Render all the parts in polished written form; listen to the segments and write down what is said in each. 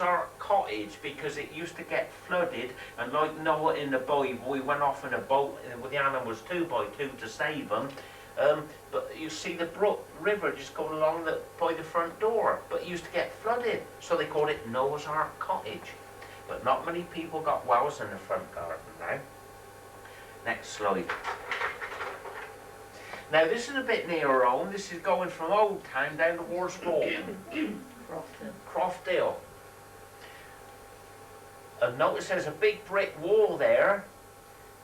our cottage because it used to get flooded, and like Noah in the Bible, he went off in a boat with the animals 2 by 2 to save them. But you see the brook river just going along by the front door, but it used to get flooded, so they called it Noah's Ark Cottage. But not many people got wells in the front garden now. Next slide. Now this is a bit near home. This is going from Old Town down towards Bolton. Croftdale. And notice there's a big brick wall there.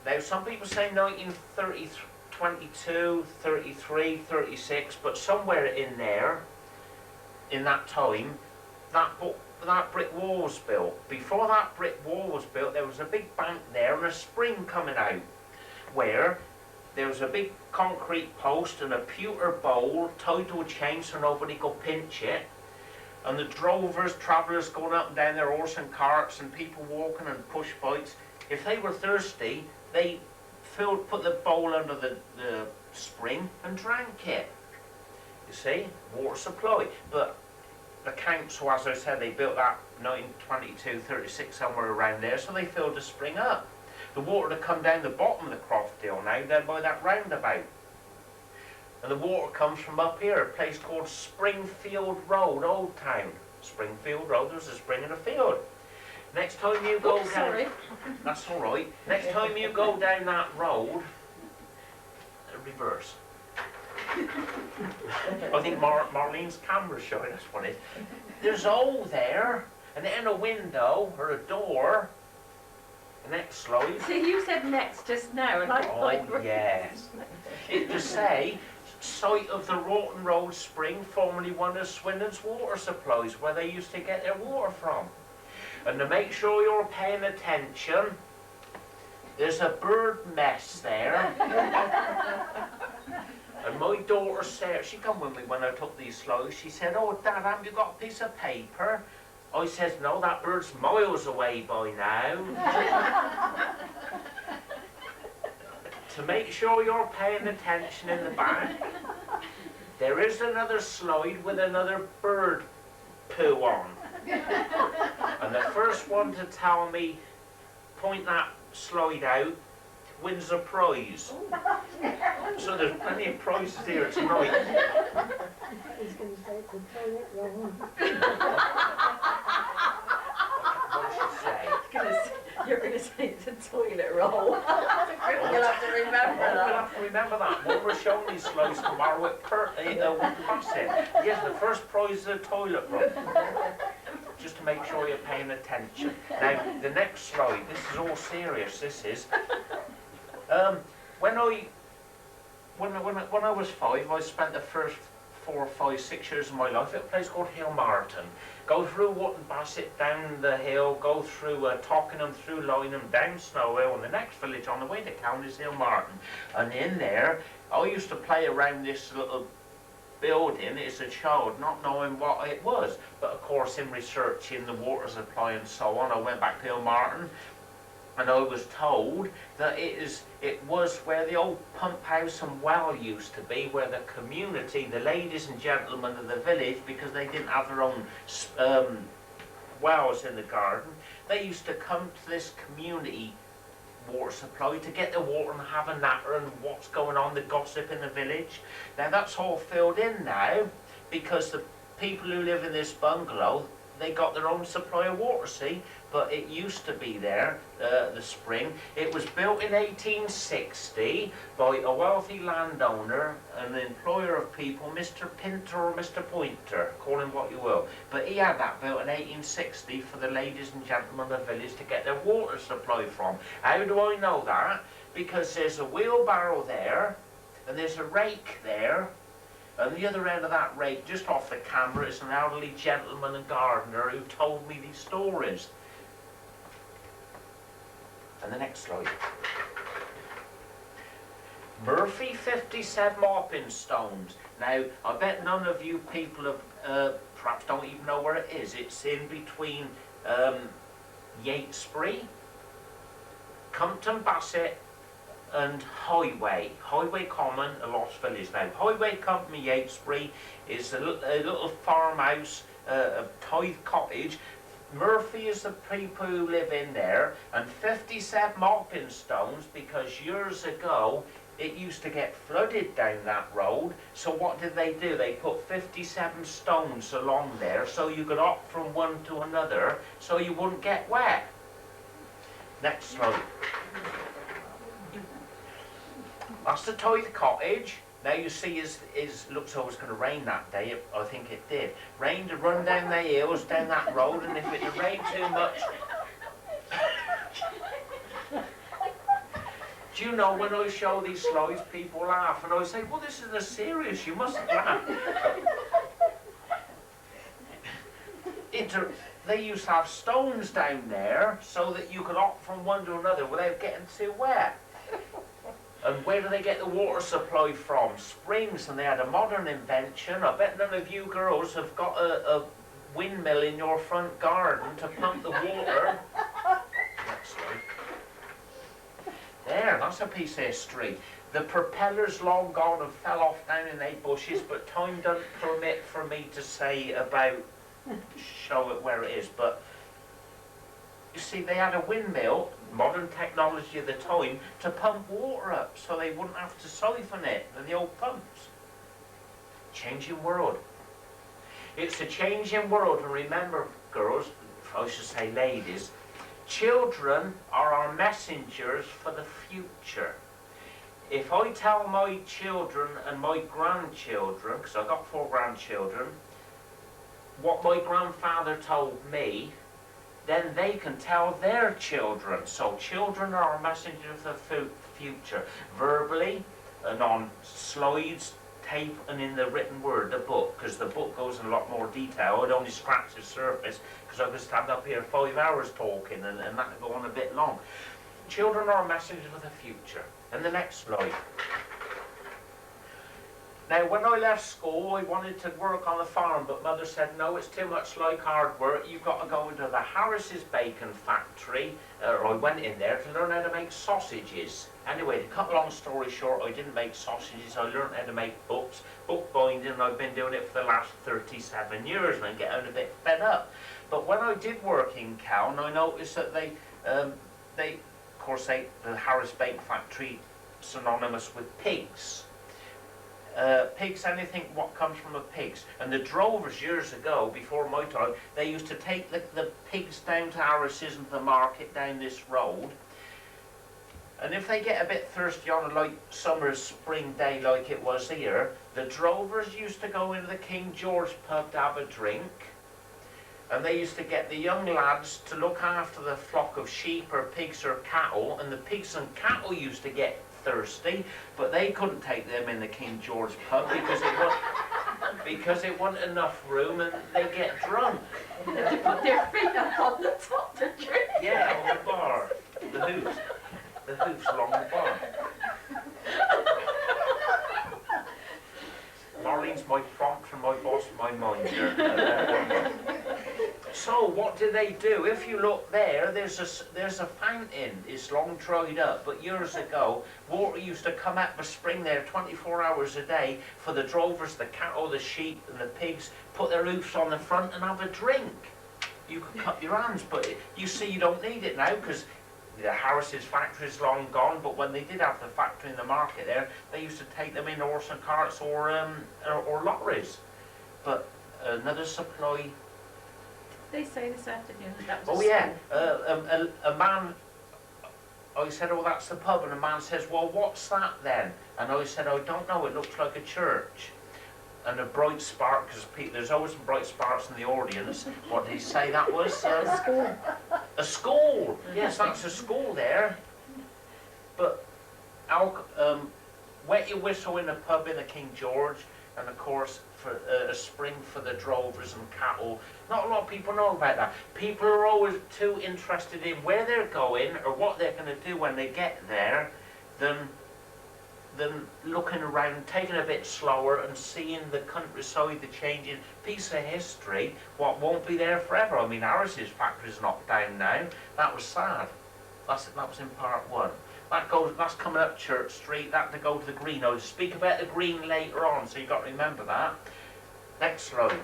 Now some people say 1922, 33, 36, but somewhere in there, in that time, that brick wall was built. Before that brick wall was built, there was a big bank there and a spring coming out, where there was a big concrete post and a pewter bowl tied to a chain so nobody could pinch it. And the drovers, travellers going up and down their horse and carts and people walking and push bikes, if they were thirsty, they put the bowl under the spring and drank it. You see, water supply. But the council, as I said, they built that 1922, 36, somewhere around there, so they filled the spring up. The water to come down the bottom of the Croftdale now, down by that roundabout. And the water comes from up here, a place called Springfield Road, Old Town. Springfield Road, there's a spring in a field. Next time you go down... Sorry. That's all right. Next time you go down that road, reverse. I think Marlene's camera's showing us what it is. There's a hole there, and then a window, or a door. Next slide. See, you said next just now, and I thought... Oh, yes. It to say, site of the Rawton Road Spring, formerly one of Swindon's water supplies, where they used to get their water from. And to make sure you're paying attention, there's a bird mess there. And my daughter Sarah, she come with me when I took these slides, she said, "Oh Dad, have you got a piece of paper?" I says, "No, that bird's miles away by now." To make sure you're paying attention in the back, there is another slide with another bird poo on. And the first one to tell me, point that slide out, wins a prize. So there's plenty of prizes here tonight. He's going to say it's a toilet roll. What does she say? You're going to say it's a toilet roll. You'll have to remember We'll that. have to remember that when we're showing these slides tomorrow at Bassett. Yes, the first prize is a toilet roll. Just to make sure you're paying attention. Now, the next slide, this is all serious, this is. When I was 5, I spent the first 4, 5, 6 years of my life at a place called Hillmarton. Go through Wootton Bassett, down the hill, go through Tockenham, through Lynham, down Snow Hill, and the next village on the way to town is Hillmarton. And in there, I used to play around this little building as a child, not knowing what it was. But of course, in researching the water supply and so on, I went back to Hillmarton, and I was told that it was where the old pump house and well used to be, where the community, the ladies and gentlemen of the village, because they didn't have their own wells in the garden, they used to come to this community water supply to get the water and have a natter and what's going on, the gossip in the village. Now that's all filled in now, because the people who live in this bungalow, they got their own supply of water, see? But it used to be there, the spring. It was built in 1860 by a wealthy landowner, an employer of people, Mr. Pinter or Mr. Pointer, call him what you will. But he had that built in 1860 for the ladies and gentlemen of the village to get their water supply from. How do I know that? Because there's a wheelbarrow there, and there's a rake there, and the other end of that rake, just off the camera, is an elderly gentleman and gardener who told me these stories. And the next slide. Murphy 57 mopping stones. Now, I bet none of you people have, perhaps don't even know where it is. It's in between Yatesbury, Compton Bassett, and Highway Common, a lost village now. Highway Company Yatesbury is a little farmhouse, a tithe cottage Murphy is the people who live in there, and 57 mopping stones, because years ago it used to get flooded down that road. So what did they do? They put 57 stones along there so you could opt from one to another so you wouldn't get wet. Next slide. That's the Tithe Cottage. Now you see, looks like it was going to rain that day. I think it did. Rain to run down the hills, down that road, and if it had rained too much... Do you know, when I show these slides, people laugh, and I say, well, this isn't serious, you mustn't laugh. They used to have stones down there so that you could opt from one to another without getting too wet. And where do they get the water supply from? Springs, and they had a modern invention. I bet none of you girls have got a windmill in your front garden to pump the water. Next slide. There, that's a piece of history. The propeller's long gone and fell off down in the bushes, but time doesn't permit for me to say about, show it where it is. But you see, they had a windmill, modern technology of the time, to pump water up so they wouldn't have to siphon it with the old pumps. Changing world. It's a changing world, and remember, girls, I should say ladies, children are our messengers for the future. If I tell my children and my grandchildren, because I've got 4 grandchildren, what my grandfather told me, then they can tell their children. So children are our messengers of the future, verbally and on slides, tape, and in the written word, the book, because the book goes in a lot more detail. I'd only scratch the surface, because I could stand up here 5 hours talking, and that would go on a bit long. Children are our messengers of the future. And the next slide. Now, when I left school, I wanted to work on the farm, but Mother said, no, it's too much like hard work. You've got to go into the Harris's bacon factory, or I went in there to learn how to make sausages. Anyway, to cut a long story short, I didn't make sausages. I learned how to make books, bookbinding, and I've been doing it for the last 37 years, and I'm getting a bit fed up. But when I did work in Cowan, I noticed that the Harris Bacon Factory, synonymous with pigs. Pigs, anything what comes from a pig's. And the drovers years ago, before my time, they used to take the pigs down to Harris's and the market down this road. And if they get a bit thirsty on a light summer's spring day like it was here, the drovers used to go into the King George pub to have a drink. And they used to get the young lads to look after the flock of sheep or pigs or cattle, and the pigs and cattle used to get thirsty, but they couldn't take them in the King George pub because it wasn't enough room, and they get drunk. They put their feet up on the top to drink. Yeah, on the bar, the hoofs along the bar. Marlene's my prompt and my boss my minder. So what do they do? If you look there, there's a fountain. It's long dried up, but years ago, water used to come out of a spring there 24 hours a day for the drovers, the cattle, the sheep, and the pigs, put their hoofs on the front and have a drink. You could cut your hands, but you see, you don't need it now, because the Harris's factory is long gone. But when they did have the factory in the market there, they used to take them in horse and carts or lorries. But another supply. They say this afternoon that was Oh yeah, a man, I said, oh, that's the pub, and a man says, well, what's that then? And I said, I don't know, it looks like a church. And a bright spark, because there's always some bright sparks in the audience. What did he say that was? A school. A school! Yes, that's a school there. But wet your whistle in a pub in the King George, and of course, for a spring for the drovers and cattle. Not a lot of people know about that. People are always too interested in where they're going or what they're going to do when they get there than looking around, taking a bit slower and seeing the countryside, the changing piece of history, what won't be there forever. I mean, Harris's factory's knocked down now. That was sad. That was in part 1. That's coming up Church Street, that to go to the green. I'll speak about the green later on, so you've got to remember that. Next slide.